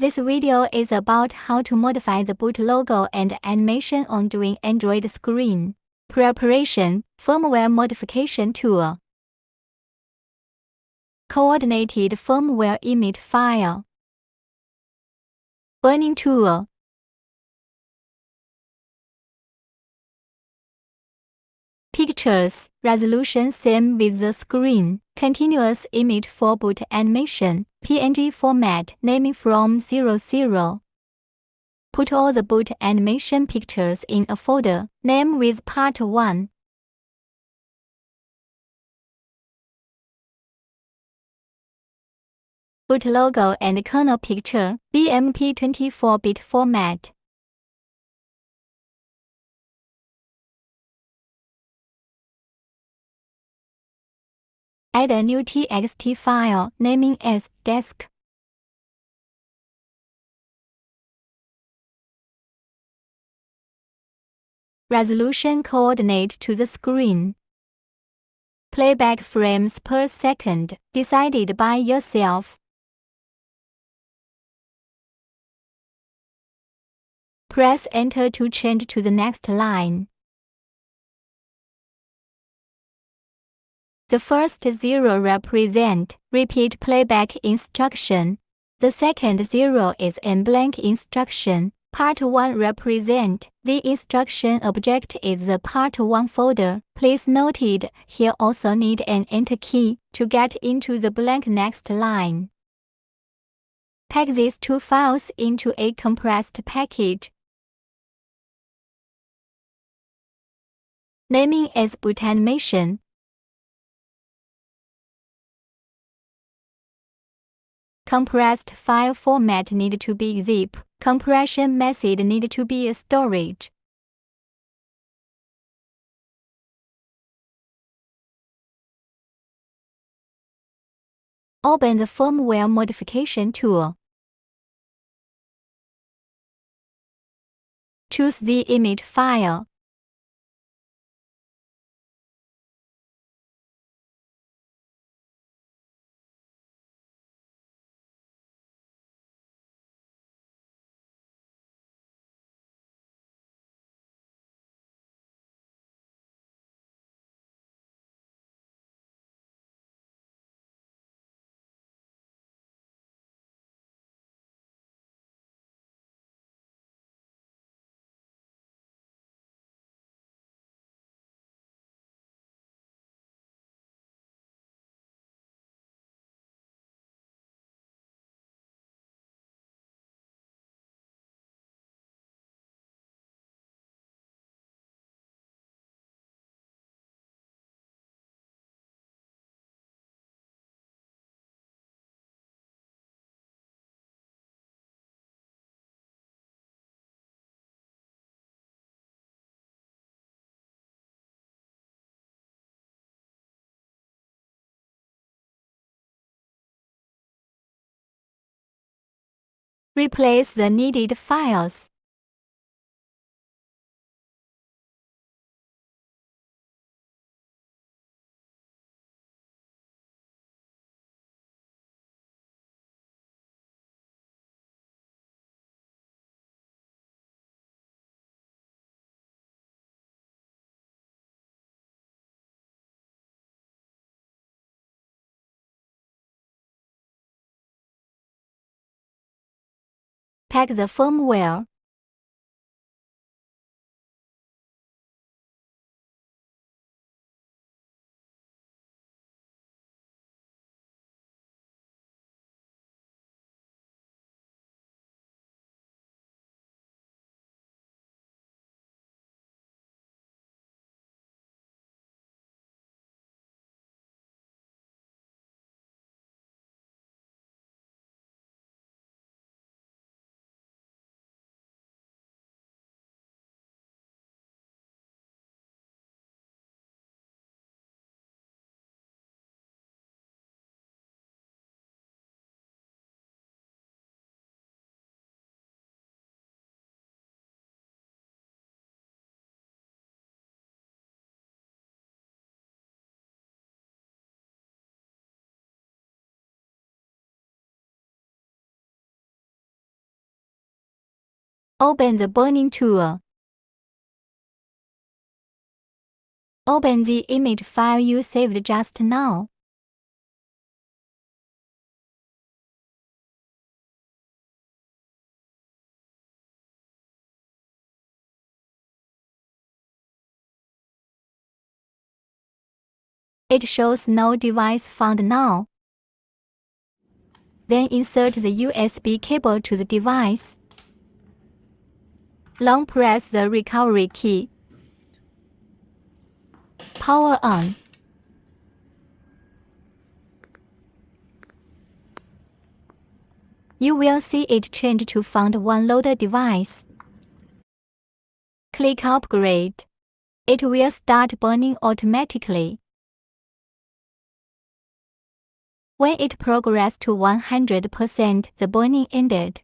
This video is about how to modify the boot logo and animation on DWIN Android screen. Preparation, firmware modification tool. Coordinated firmware image file. Burning tool. Pictures, resolution same with the screen. Continuous image for boot animation. PNG format, naming from 00. Put all the boot animation pictures in a folder, name with part 1. Boot logo and kernel picture, BMP 24-bit format. Add a new txt file, naming as desk. Resolution coordinate to the screen. Playback frames per second, decided by yourself. Press Enter to change to the next line. The first 0 represent repeat playback instruction. The second 0 is a blank instruction. Part 1 represent the instruction object is the part 1 folder. Please note here also need an Enter key to get into the blank next line. Pack these two files into a compressed package. Naming as boot animation. Compressed file format need to be zip. Compression method need to be a storage. Open the firmware modification tool. Choose the image file. Replace the needed files. Pack the firmware. Open the burning tool. Open the image file you saved just now. It shows no device found now. Then insert the USB cable to the device. Long press the recovery key. Power on. You will see it change to found one loaded device. Click Upgrade. It will start burning automatically. When it progressed to 100%, the burning ended.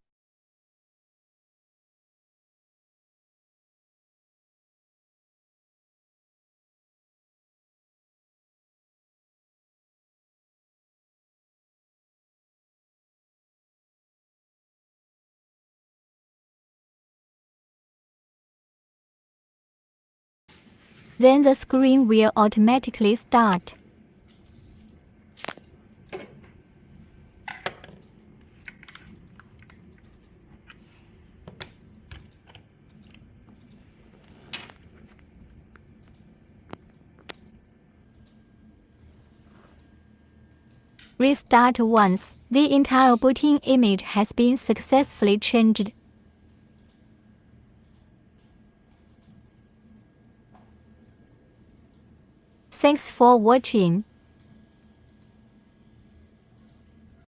Then the screen will automatically start. Restart once. The entire booting image has been successfully changed. Thanks for watching.